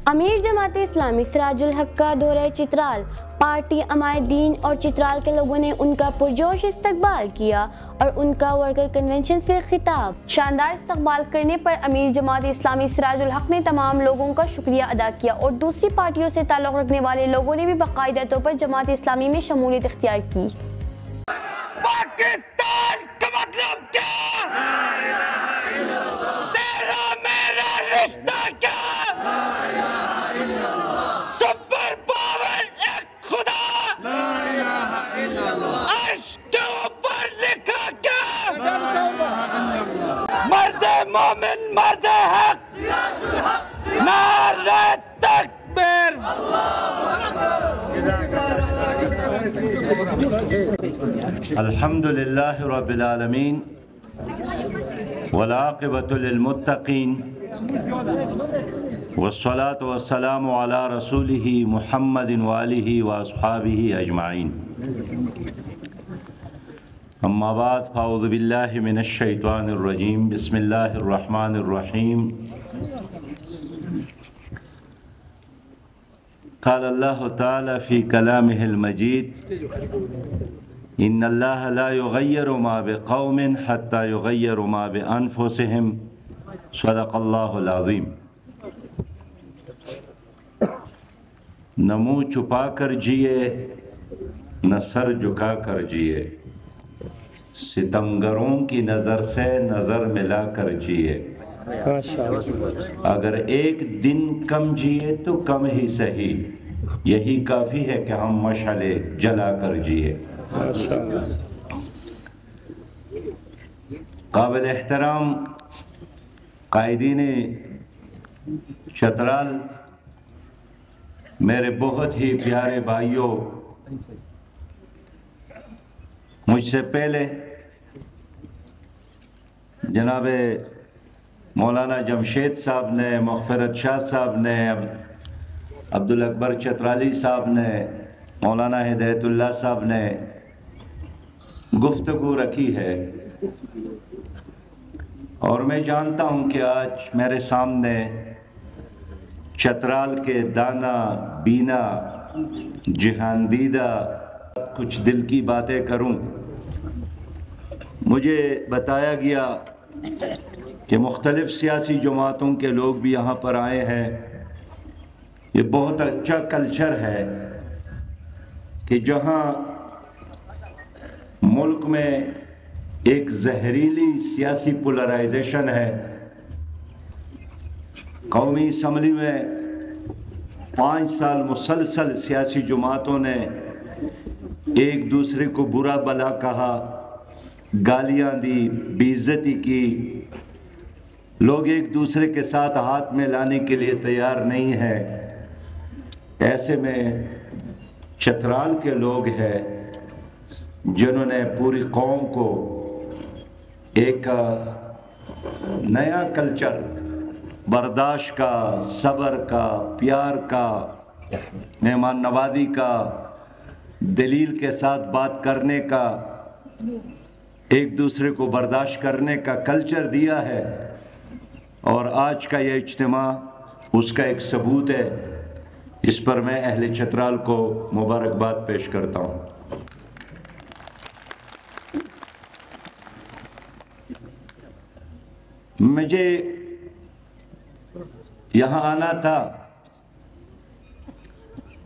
امیر جماعت اسلامی سراج الحق کا دورہ چترال، پارٹی عمائدین اور چترال کے لوگوں نے ان کا پرجوش استقبال کیا اور ان کا ورکر کنونشن سے خطاب۔ شاندار استقبال کرنے پر امیر جماعت اسلامی سراج الحق نے تمام لوگوں کا شکریہ ادا کیا اور دوسری پارٹیوں سے تعلق رکھنے والے لوگوں نے بھی باقاعدہ طور پر جماعت اسلامی میں شمولیت اختیار کی۔ پاکستان کا مطلب کیا؟ تیرا میرا رشتہ کیا؟ سپر پاور ایک خدا، عرش کے اوپر لکھا کیا؟ مرد مومن، مرد حق، نعرہ تکبیر۔ الحمدللہ رب العالمین والعاقبۃ للمتقین والصلاة والسلام علی رسولہ محمد وآلہ واصحابہ اجمعین، اما بعد فاعوذ باللہ من الشیطان الرجیم، بسم اللہ الرحمن الرحیم۔ قال اللہ تعالی فی کلامہ المجید، ان اللہ لا یغیر ما بقوم حتی یغیر ما بانفسہم، صدق اللہ العظیم۔ نہ منہ چھپا کر جیے، نہ سر جھکا کر جیے، ستمگروں کی نظر سے نظر ملا کر جیے، اگر ایک دن کم جیے تو کم ہی سہی، یہی کافی ہے کہ ہم مشعلے جلا کر جیے۔ قابل احترام قائدین چترال، میرے بہت ہی پیارے بھائیوں، مجھ سے پہلے جناب مولانا جمشید صاحب نے، مغفرت شاہ صاحب نے، عبدالاکبر چترالی صاحب نے، مولانا ہدایت اللہ صاحب نے گفتگو رکھی ہے، اور میں جانتا ہوں کہ آج میرے سامنے چترال کے دانا بینا جہاندیدہ کچھ دل کی باتیں کروں۔ مجھے بتایا گیا کہ مختلف سیاسی جماعتوں کے لوگ بھی یہاں پر آئے ہیں۔ یہ بہت اچھا کلچر ہے کہ جہاں ملک میں ایک زہریلی سیاسی پولرائزیشن ہے، قومی اسمبلی میں 5 سال مسلسل سیاسی جماعتوں نے ایک دوسرے کو برا بلا کہا، گالیاں دی، بے عزتی کی، لوگ ایک دوسرے کے ساتھ ہاتھ میں لانے کے لیے تیار نہیں ہیں۔ ایسے میں چترال کے لوگ ہیں جنہوں نے پوری قوم کو ایک نیا کلچر، برداشت کا، صبر کا، پیار کا، مہمان نوازی کا، دلیل کے ساتھ بات کرنے کا، ایک دوسرے کو برداشت کرنے کا کلچر دیا ہے، اور آج کا یہ اجتماع اس کا ایک ثبوت ہے۔ اس پر میں اہل چترال کو مبارکباد پیش کرتا ہوں۔ مجھے یہاں آنا تھا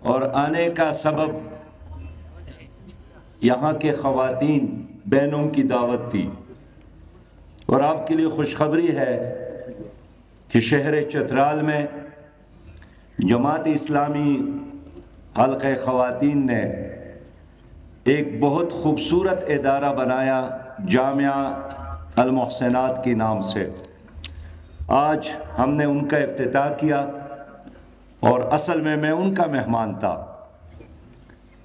اور آنے کا سبب یہاں کے خواتین بہنوں کی دعوت تھی، اور آپ کے لیے خوشخبری ہے کہ شہر چترال میں جماعت اسلامی حلقہ خواتین نے ایک بہت خوبصورت ادارہ بنایا، جامعہ المحسنات کے نام سے۔ آج ہم نے ان کا افتتاح کیا، اور اصل میں ان کا مہمان تھا،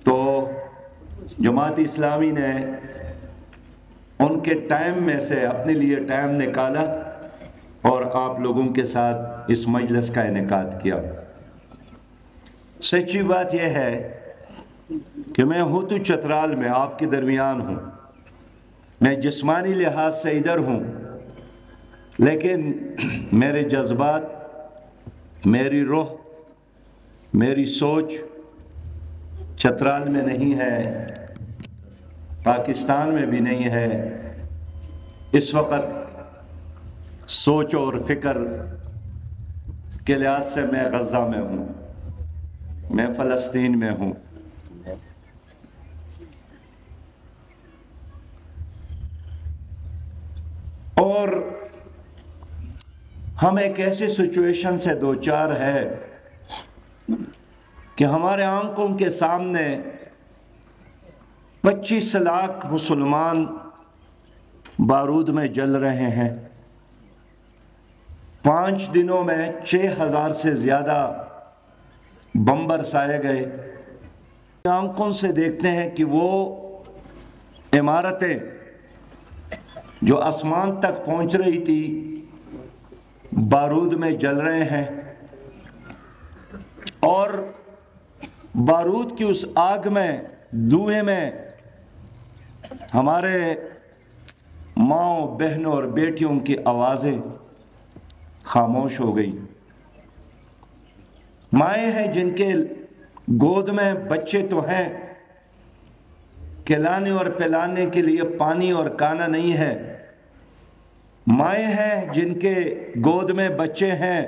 تو جماعت اسلامی نے ان کے ٹائم میں سے اپنے لیے ٹائم نکالا اور آپ لوگوں کے ساتھ اس مجلس کا انعقاد کیا۔ سچی بات یہ ہے کہ میں ہوں تو چترال میں آپ کے درمیان ہوں، میں جسمانی لحاظ سے ادھر ہوں، لیکن میرے جذبات، میری روح میری سوچ چترال میں نہیں ہے، پاکستان میں بھی نہیں ہے، اس وقت سوچ اور فکر کے لحاظ سے میں غزہ میں ہوں، میں فلسطین میں ہوں۔ اور ہم ایک ایسی سچویشن سے دوچار ہے کہ ہمارے آنکھوں کے سامنے 25 لاکھ مسلمان بارود میں جل رہے ہیں۔ 5 دنوں میں 6,000 سے زیادہ بم برسائے گئے۔ آنکھوں سے دیکھتے ہیں کہ وہ عمارتیں جو آسمان تک پہنچ رہی تھی بارود میں جل رہے ہیں، اور بارود کی اس آگ میں، دھوئیں میں ہمارے ماؤں، بہنوں اور بیٹیوں کی آوازیں خاموش ہو گئی۔ مائیں ہیں جن کے گود میں بچے تو ہیں، کھلانے اور پلانے کے لیے پانی اور کھانا نہیں ہے۔ مائیں ہیں جن کے گود میں بچے ہیں،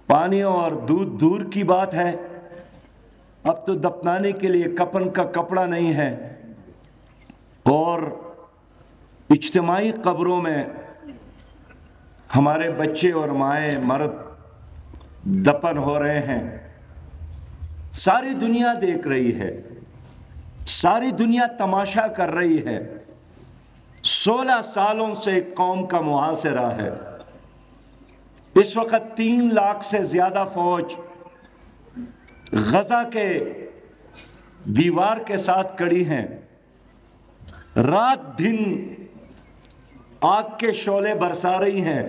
پانی اور دودھ دور کی بات ہے، اب تو دفنانے کے لیے کفن کا کپڑا نہیں ہے، اور اجتماعی قبروں میں ہمارے بچے اور مائیں، مرد دفن ہو رہے ہیں۔ ساری دنیا دیکھ رہی ہے، ساری دنیا تماشا کر رہی ہے۔ 16 سالوں سے قوم کا محاصرہ ہے۔ اس وقت 3 لاکھ سے زیادہ فوج غزہ کے دیوار کے ساتھ کڑی ہیں، رات دن آگ کے شعلے برسا رہی ہیں۔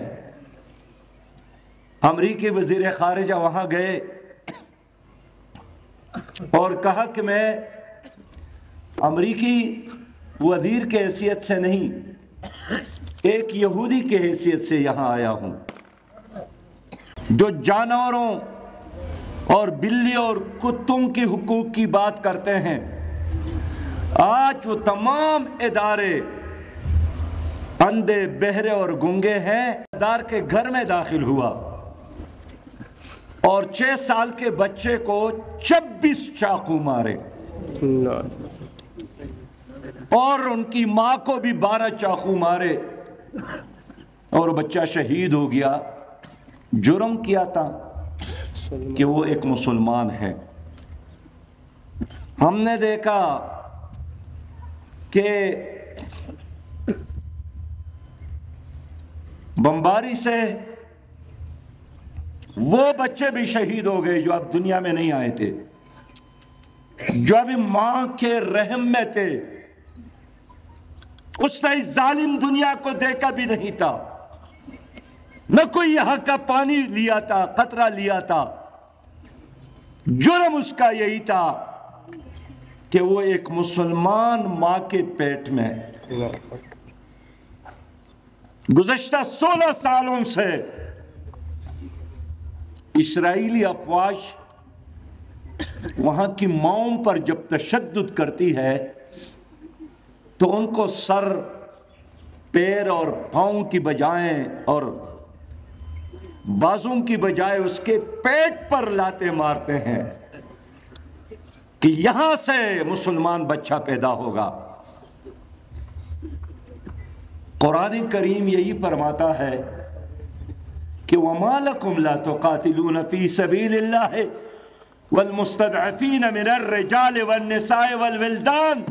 امریکی وزیر خارجہ وہاں گئے اور کہا کہ میں امریکی وزیر کے حیثیت سے نہیں، ایک یہودی کے حیثیت سے یہاں آیا ہوں، جو جانوروں اور بلی اور کتوں کے حقوق کی بات کرتے ہیں۔ آج وہ تمام ادارے اندھے، بہرے اور گونگے ہیں۔ ادار کے گھر میں داخل ہوا اور 6 سال کے بچے کو 26 چاقو مارے، اور ان کی ماں کو بھی 12 چاقو مارے، اور بچہ شہید ہو گیا۔ جرم کیا تھا کہ وہ ایک مسلمان ہے۔ ہم نے دیکھا کہ بمباری سے وہ بچے بھی شہید ہو گئے جو اب دنیا میں نہیں آئے تھے، جو ابھی ماں کے رحم میں تھے۔ اس نے اس ظالم دنیا کو دیکھا بھی نہیں تھا، نہ کوئی یہاں کا پانی لیا تھا، قطرہ لیا تھا۔ جرم اس کا یہی تھا کہ وہ ایک مسلمان ماں کے پیٹ میں۔ گزشتہ 16 سالوں سے اسرائیلی افواج وہاں کی ماؤں پر جب تشدد کرتی ہے تو ان کو سر، پیر اور پاؤں کی بجائے اور بازوں کی بجائے اس کے پیٹ پر لاتے مارتے ہیں کہ یہاں سے مسلمان بچہ پیدا ہوگا۔ قرآن کریم یہی فرماتا ہے کہ وَمَا لَكُمْ لَا تُقَاتِلُونَ فِي سَبِيلِ اللَّهِ وَالْمُسْتَضْعَفِينَ مِنَ الرِّجَالِ وَالنِّسَاءِ وَالْوِلْدَانِ۔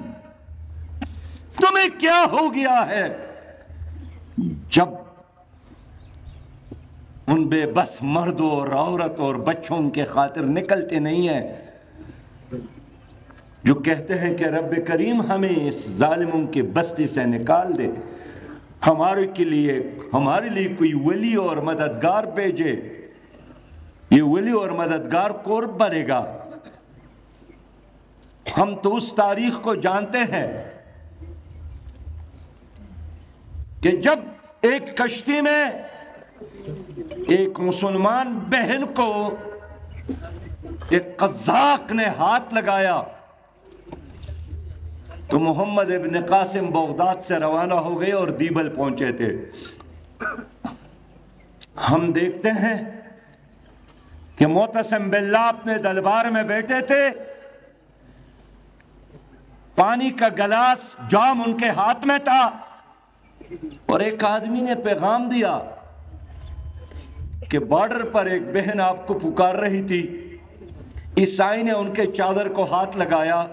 تمہیں کیا ہو گیا ہے جب ان بے بس مردوں اور عورت اور بچوں کے خاطر نکلتے نہیں ہیں، جو کہتے ہیں کہ رب کریم ہمیں اس ظالموں کی بستی سے نکال دے، ہمارے لیے کوئی ولی اور مددگار بھیجے، یہ ولی اور مددگار کون بنے گا؟ ہم تو اس تاریخ کو جانتے ہیں کہ جب ایک کشتی میں ایک مسلمان بہن کو ایک قزاق نے ہاتھ لگایا تو محمد ابن قاسم بغداد سے روانہ ہو گئے اور دیبل پہنچے تھے۔ ہم دیکھتے ہیں کہ معتصم باللہ اپنے دربار میں بیٹھے تھے، پانی کا گلاس جام ان کے ہاتھ میں تھا، اور ایک آدمی نے پیغام دیا کہ بارڈر پر ایک بہن آپ کو پکار رہی تھی۔ عیسائی نے ان کے چادر کو ہاتھ لگایا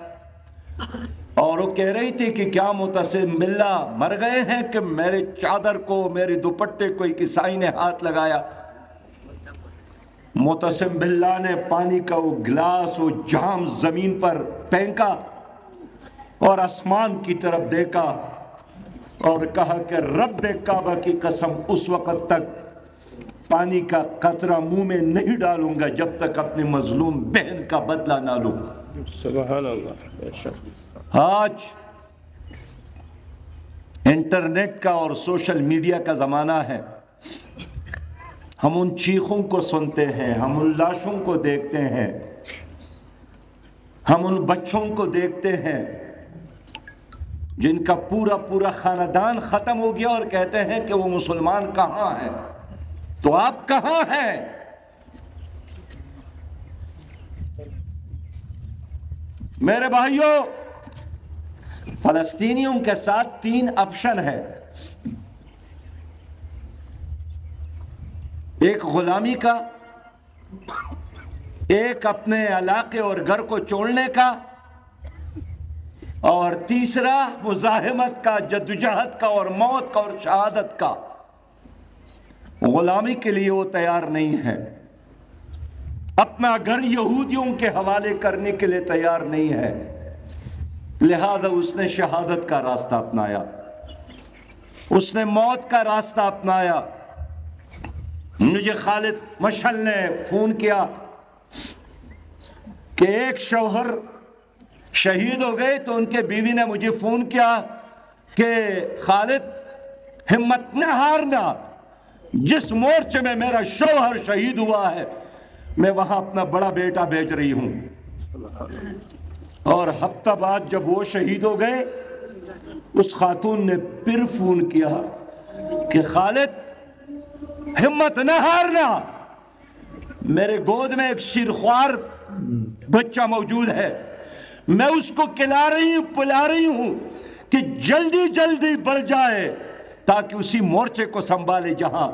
اور وہ کہہ رہی تھی کہ کیا معتصم باللہ مر گئے ہیں کہ میرے چادر کو، میرے دوپٹے کو ایک عیسائی نے ہاتھ لگایا۔ معتصم باللہ نے پانی کا وہ گلاس، وہ جام زمین پر پھینکا اور آسمان کی طرف دیکھا اور کہا کہ رب کعبہ کی قسم اس وقت تک پانی کا قطرہ منہ میں نہیں ڈالوں گا جب تک اپنی مظلوم بہن کا بدلہ نہ لوں۔ سبحان اللہ۔ آج انٹرنیٹ کا اور سوشل میڈیا کا زمانہ ہے، ہم ان چیخوں کو سنتے ہیں، ہم ان لاشوں کو دیکھتے ہیں، ہم ان بچوں کو دیکھتے ہیں جن کا پورا خاندان ختم ہو گیا اور کہتے ہیں کہ وہ مسلمان کہاں ہیں؟ تو آپ کہاں ہیں؟ میرے بھائیوں، فلسطینیوں کے ساتھ 3 آپشن ہے۔ ایک غلامی کا، ایک اپنے علاقے اور گھر کو چھوڑنے کا، اور تیسرا مزاحمت کا، جدوجہد کا اور موت کا اور شہادت کا۔ غلامی کے لیے وہ تیار نہیں ہے، اپنا گھر یہودیوں کے حوالے کرنے کے لیے تیار نہیں ہے، لہذا اس نے شہادت کا راستہ اپنایا، اس نے موت کا راستہ اپنایا۔ مجھے خالد مشعل نے فون کیا کہ ایک شوہر شہید ہو گئے، تو ان کے بیوی نے مجھے فون کیا کہ خالد ہمت نہ ہارنا، جس مورچے میں میرا شوہر شہید ہوا ہے میں وہاں اپنا بڑا بیٹا بھیج رہی ہوں۔ اور ہفتہ بعد جب وہ شہید ہو گئے، اس خاتون نے پھر فون کیا کہ خالد ہمت نہ ہارنا، میرے گود میں ایک شیرخوار بچہ موجود ہے، میں اس کو کھلا رہی ہوں، پلا رہی ہوں کہ جلدی جلدی بڑھ جائے تاکہ اسی مورچے کو سنبھالے جہاں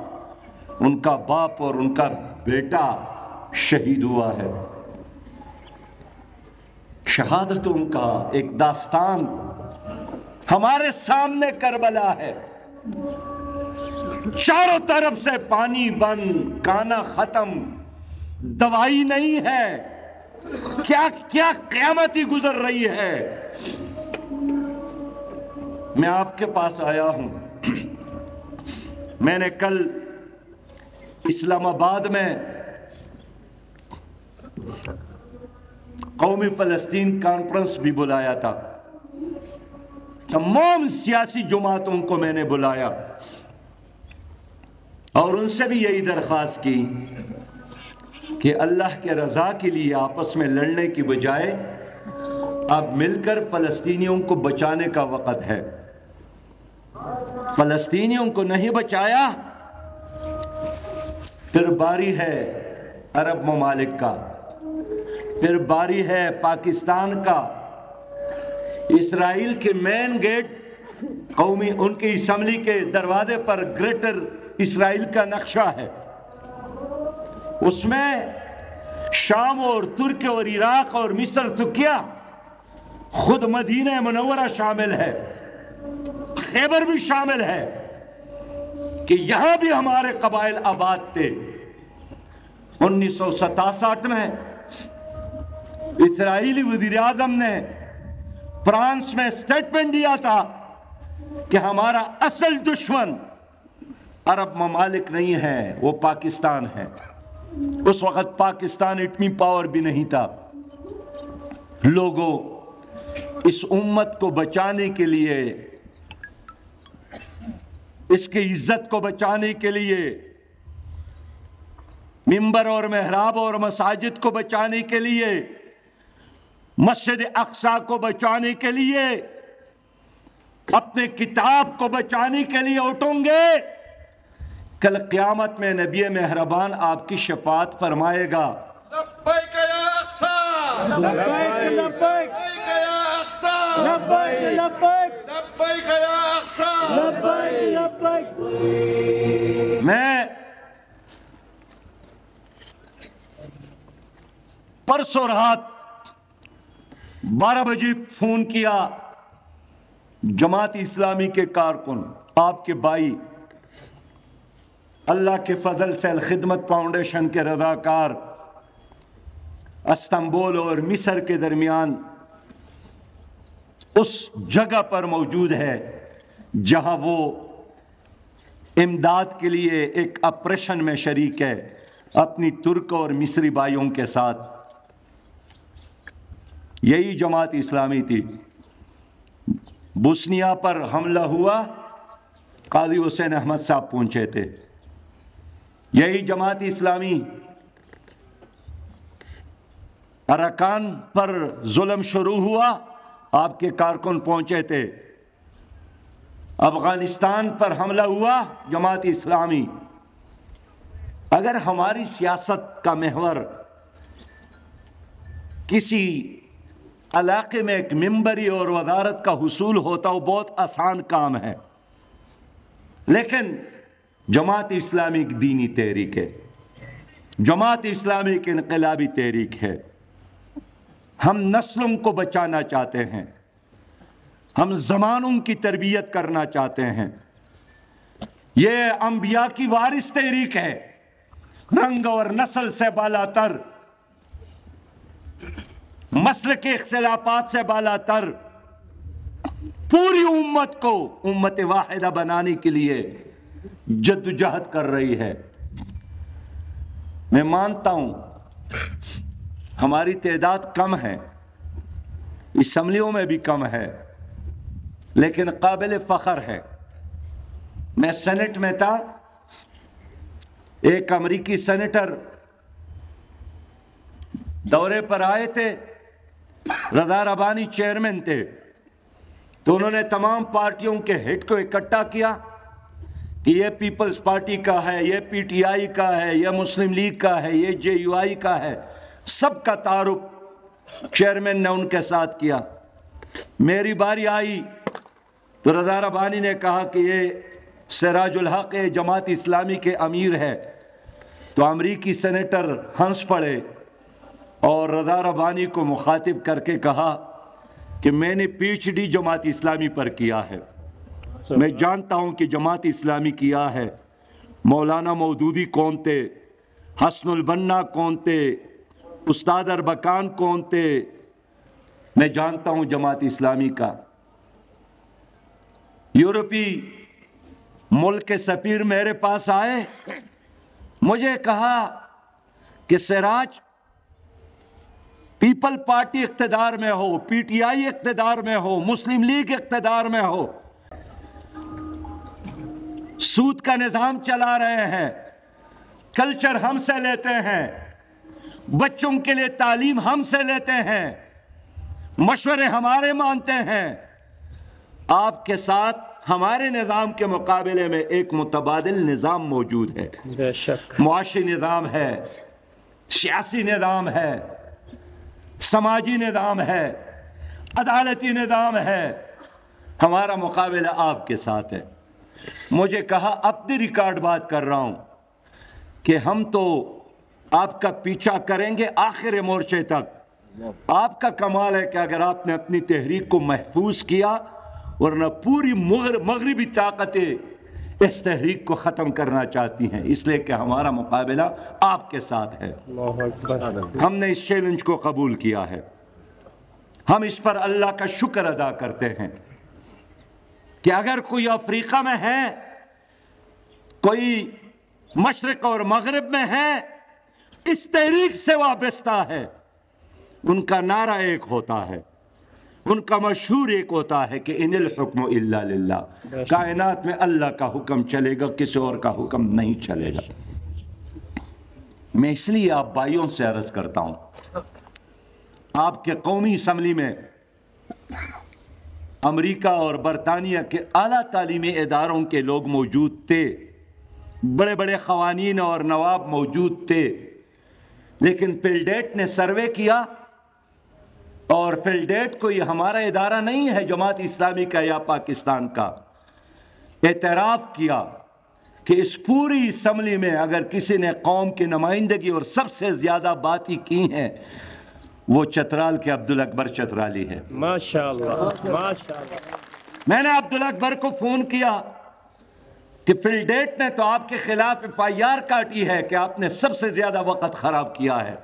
ان کا باپ اور ان کا بیٹا شہید ہوا ہے۔ شہادتوں کا ایک داستان ہمارے سامنے کربلا ہے، چاروں طرف سے پانی بند، کھانا ختم، دوائی نہیں ہے، کیا کیا قیامت ہی گزر رہی ہے۔ میں آپ کے پاس آیا ہوں، میں نے کل اسلام آباد میں قومی فلسطین کانفرنس بھی بلایا تھا، تمام سیاسی جماعتوں کو میں نے بلایا اور ان سے بھی یہی درخواست کی کہ اللہ کے رضا کے لیے آپس میں لڑنے کی بجائے اب مل کر فلسطینیوں کو بچانے کا وقت ہے۔ فلسطینیوں کو نہیں بچایا، پھر باری ہے عرب ممالک کا، پھر باری ہے پاکستان کا۔ اسرائیل کے مین گیٹ قومی، ان کی اسمبلی کے دروازے پر گریٹر اسرائیل کا نقشہ ہے، اس میں شام اور ترکی اور عراق اور مصر، ترکیہ، خود مدینہ منورہ شامل ہے، خیبر بھی شامل ہے کہ یہاں بھی ہمارے قبائل آباد تھے۔ 1967 میں اسرائیلی وزیر اعظم نے فرانس میں سٹیٹمنٹ دیا تھا کہ ہمارا اصل دشمن عرب ممالک نہیں ہے، وہ پاکستان ہے۔ اس وقت پاکستان ایٹمی پاور بھی نہیں تھا۔ لوگوں، اس امت کو بچانے کے لیے، اس کی عزت کو بچانے کے لیے منبر اور محراب اور مساجد کو بچانے کے لیے، مسجد اقصی کو بچانے کے لیے، اپنے کتاب کو بچانے کے لیے اٹھوں گے، کل قیامت میں نبی مہربان آپ کی شفاعت فرمائے گا۔ لبیک یا اقصی، لبیک لبیک لبیک یا اقصی، لبیک لبیک لبیک یا اقصی۔ لبیک لبیک۔ میں پرسوں رات 12 بجے فون کیا جماعت اسلامی کے کارکن، آپ کے بھائی، اللہ کے فضل سے الخدمت فاؤنڈیشن کے رضاکار، استنبول اور مصر کے درمیان اس جگہ پر موجود ہے جہاں وہ امداد کے لیے ایک آپریشن میں شریک ہے اپنی ترک اور مصری بھائیوں کے ساتھ۔ یہی جماعت اسلامی تھی۔ بوسنیا پر حملہ ہوا، قاضی حسین احمد صاحب پہنچے تھے۔ یہی جماعت اسلامی اراکان پر ظلم شروع ہوا، آپ کے کارکن پہنچے تھے۔ افغانستان پر حملہ ہوا، جماعت اسلامی۔ اگر ہماری سیاست کا محور کسی علاقے میں ایک ممبری اور وزارت کا حصول ہوتا، وہ بہت آسان کام ہے، لیکن جماعت اسلامی ایک دینی تحریک ہے، جماعت اسلامی ایک انقلابی تحریک ہے۔ ہم نسلوں کو بچانا چاہتے ہیں، ہم زمانوں کی تربیت کرنا چاہتے ہیں۔ یہ انبیاء کی وارث تحریک ہے، رنگ اور نسل سے بالا تر، مسلک کے اختلافات سے بالا تر، پوری امت کو امت واحدہ بنانے کے لیے جدوجہد کر رہی ہے۔ میں مانتا ہوں ہماری تعداد کم ہے، اسمبلیوں میں بھی کم ہے، لیکن قابل فخر ہے۔ میں سینٹ میں تھا، ایک امریکی سینیٹر دورے پر آئے تھے، رضا ربانی چیئرمین تھے، تو انہوں نے تمام پارٹیوں کے ہیڈ کو اکٹھا کیا کہ یہ پیپلز پارٹی کا ہے، یہ پی ٹی آئی کا ہے، یہ مسلم لیگ کا ہے، یہ جے یو آئی کا ہے، سب کا تعارف چیئرمین نے ان کے ساتھ کیا۔ میری باری آئی تو رضا ربانی نے کہا کہ یہ سراج الحق جماعت اسلامی کے امیر ہے، تو امریکی سینیٹر ہنس پڑے اور رضا ربانی کو مخاطب کر کے کہا کہ میں نے P H D Jamaat Islami پر کیا ہے، میں جانتا ہوں کہ جماعت اسلامی کیا ہے، مولانا مودودی کون تھے، حسن البنا کون تھے، استاد اربکان کون تھے، میں جانتا ہوں جماعت اسلامی کا۔ یورپی ملک کے سفیر میرے پاس آئے، مجھے کہا کہ سراج، پیپل پارٹی اقتدار میں ہو، پی ٹی آئی اقتدار میں ہو، مسلم لیگ اقتدار میں ہو، سود کا نظام چلا رہے ہیں، کلچر ہم سے لیتے ہیں، بچوں کے لیے تعلیم ہم سے لیتے ہیں، مشورے ہمارے مانتے ہیں، آپ کے ساتھ ہمارے نظام کے مقابلے میں ایک متبادل نظام موجود ہے، بے شک معاشی نظام ہے، سیاسی نظام ہے، سماجی نظام ہے، عدالتی نظام ہے، ہمارا مقابلہ آپ کے ساتھ ہے۔ مجھے کہا، اپنی ریکارڈ بات کر رہا ہوں، کہ ہم تو آپ کا پیچھا کریں گے آخر مورچے تک۔ آپ کا کمال ہے کہ اگر آپ نے اپنی تحریک کو محفوظ کیا، ورنہ پوری مغربی طاقتیں اس تحریک کو ختم کرنا چاہتی ہیں، اس لیے کہ ہمارا مقابلہ آپ کے ساتھ ہے۔ اللہ اکبر۔ ہم نے اس چیلنج کو قبول کیا ہے، ہم اس پر اللہ کا شکر ادا کرتے ہیں کہ اگر کوئی افریقہ میں ہے، کوئی مشرق اور مغرب میں ہے، اس تحریک سے وابستہ ہے، ان کا نعرہ ایک ہوتا ہے، ان کا مشہور ایک ہوتا ہے کہ ان الحکم الا للہ، کائنات میں اللہ کا حکم چلے گا، کسی اور کا حکم نہیں چلے گا۔ میں اس لیے آپ بھائیوں سے عرض کرتا ہوں، آپ کے قومی اسمبلی میں امریکہ اور برطانیہ کے اعلیٰ تعلیمی اداروں کے لوگ موجود تھے، بڑے بڑے قوانین اور نواب موجود تھے، لیکن فلڈیٹ نے سروے کیا اور فلڈیٹ کو یہ ہمارا ادارہ نہیں ہے جماعت اسلامی کا یا پاکستان کا، اعتراف کیا کہ اس پوری اسمبلی میں اگر کسی نے قوم کی نمائندگی اور سب سے زیادہ باتیں کی ہیں وہ چترال کے عبدالاکبر چترالی ہے۔ ماشاءاللہ ماشاءاللہ۔ میں نے عبدالاکبر کو فون کیا کہ فلڈیٹ نے تو آپ کے خلاف FIR کاٹی ہے کہ آپ نے سب سے زیادہ وقت خراب کیا ہے،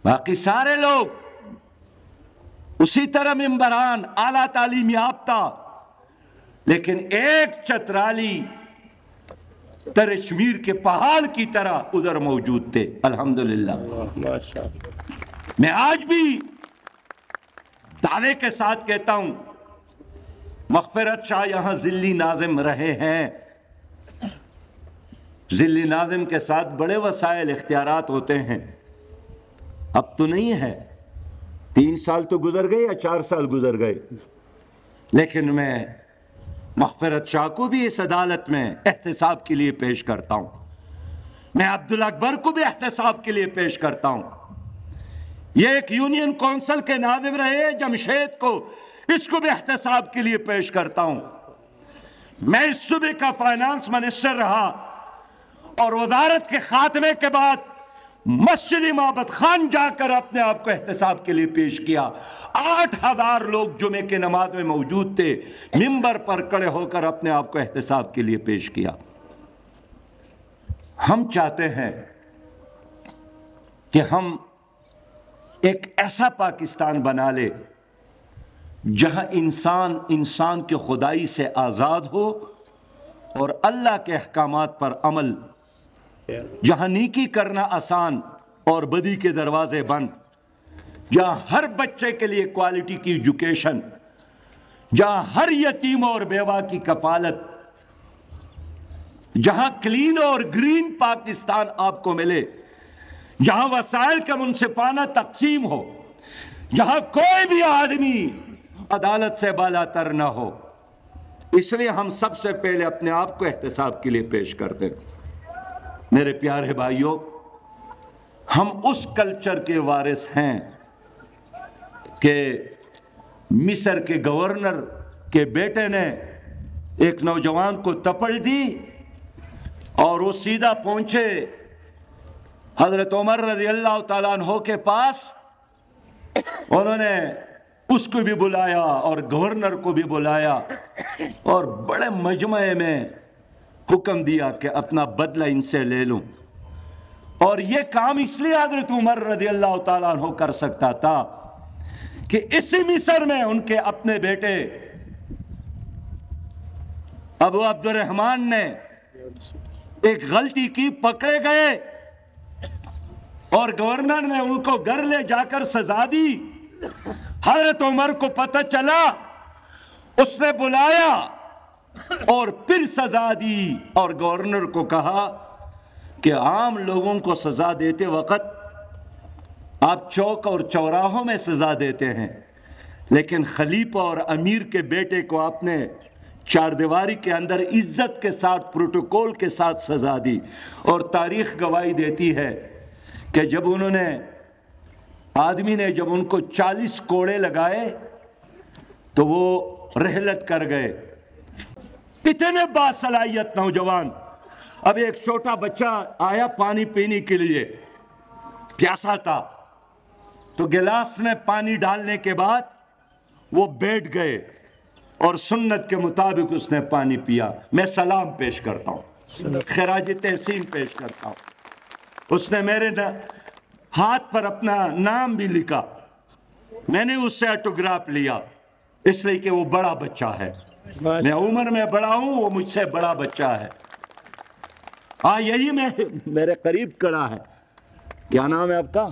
باقی سارے لوگ اسی طرح ممبران اعلیٰ تعلیم یافتہ، لیکن ایک چترالی ترشمیر کے پہاڑ کی طرح ادھر موجود تھے۔ الحمدللہ ماشاءاللہ۔ میں آج بھی دعوے کے ساتھ کہتا ہوں، مغفرت شاہ یہاں ذلی ناظم رہے ہیں، ذلی ناظم کے ساتھ بڑے وسائل اختیارات ہوتے ہیں، اب تو نہیں ہے، 3 سال تو گزر گئے یا 4 سال گزر گئے، لیکن میں مغفرت شاہ کو بھی اس عدالت میں احتساب کے لیے پیش کرتا ہوں، میں عبدالاکبر کو بھی احتساب کے لیے پیش کرتا ہوں، یہ ایک یونین کونسل کے ناظم رہے جمشید کو، اس کو بھی احتساب کے لیے پیش کرتا ہوں، میں اس صوبے کا فائنانس منسٹر رہا اور وزارت کے خاتمے کے بعد مسجد معبد خان جا کر اپنے آپ کو احتساب کے لیے پیش کیا، 8000 لوگ جمعے کے نماز میں موجود تھے، ممبر پر کھڑے ہو کر اپنے آپ کو احتساب کے لیے پیش کیا۔ ہم چاہتے ہیں کہ ہم ایک ایسا پاکستان بنا لے جہاں انسان کے خدائی سے آزاد ہو اور اللہ کے احکامات پر عمل، جہاں نیکی کرنا آسان اور بدی کے دروازے بند، جہاں ہر بچے کے لیے کوالٹی کی ایجوکیشن، جہاں ہر یتیم اور بیوہ کی کفالت، جہاں کلین اور گرین پاکستان آپ کو ملے، جہاں وسائل کا منصفانہ تقسیم ہو، جہاں کوئی بھی آدمی عدالت سے بالاتر نہ ہو۔ اس لیے ہم سب سے پہلے اپنے آپ کو احتساب کے لیے پیش کرتے ہیں۔ میرے پیارے بھائیوں، ہم اس کلچر کے وارث ہیں کہ مصر کے گورنر کے بیٹے نے ایک نوجوان کو تپڑ دی اور وہ سیدھا پہنچے حضرت عمر رضی اللہ تعالیٰ عنہ کے پاس، انہوں نے اس کو بھی بلایا اور گورنر کو بھی بلایا اور بڑے مجمع میں حکم دیا کہ اپنا بدلہ ان سے لے لوں، اور یہ کام اس لیے حضرت عمر رضی اللہ تعالیٰ عنہ کر سکتا تھا کہ اسی مصر میں ان کے اپنے بیٹے ابو عبد الرحمن نے ایک غلطی کی، پکڑے گئے اور گورنر نے ان کو گھر لے جا کر سزا دی۔ حضرت عمر کو پتہ چلا، اس نے بلایا اور پھر سزا دی، اور گورنر کو کہا کہ عام لوگوں کو سزا دیتے وقت آپ چوک اور چوراہوں میں سزا دیتے ہیں، لیکن خلیفہ اور امیر کے بیٹے کو آپ نے چار دیواری کے اندر عزت کے ساتھ پروٹوکول کے ساتھ سزا دی۔ اور تاریخ گواہی دیتی ہے کہ جب آدمی نے جب ان کو 40 کوڑے لگائے تو وہ رحلت کر گئے۔ اتنے باصلاحیت نوجوان، اب ایک چھوٹا بچہ آیا پانی پینے کے لیے، پیاسا تھا، تو گلاس میں پانی ڈالنے کے بعد وہ بیٹھ گئے اور سنت کے مطابق اس نے پانی پیا۔ میں سلام پیش کرتا ہوں، خراج تحسین پیش کرتا ہوں۔ اس نے میرے ہاتھ پر اپنا نام بھی لکھا، میں نے اس سے آٹوگراف لیا، اس لیے کہ وہ بڑا بچہ ہے، میں عمر میں بڑا ہوں، وہ مجھ سے بڑا بچہ ہے۔ ہاں یہی میرے قریب کھڑا ہے، کیا نام ہے آپ کا؟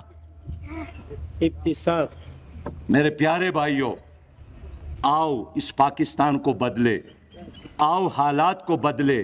ابتسام۔ میرے پیارے بھائیوں، آؤ اس پاکستان کو بدلے، آؤ حالات کو بدلے۔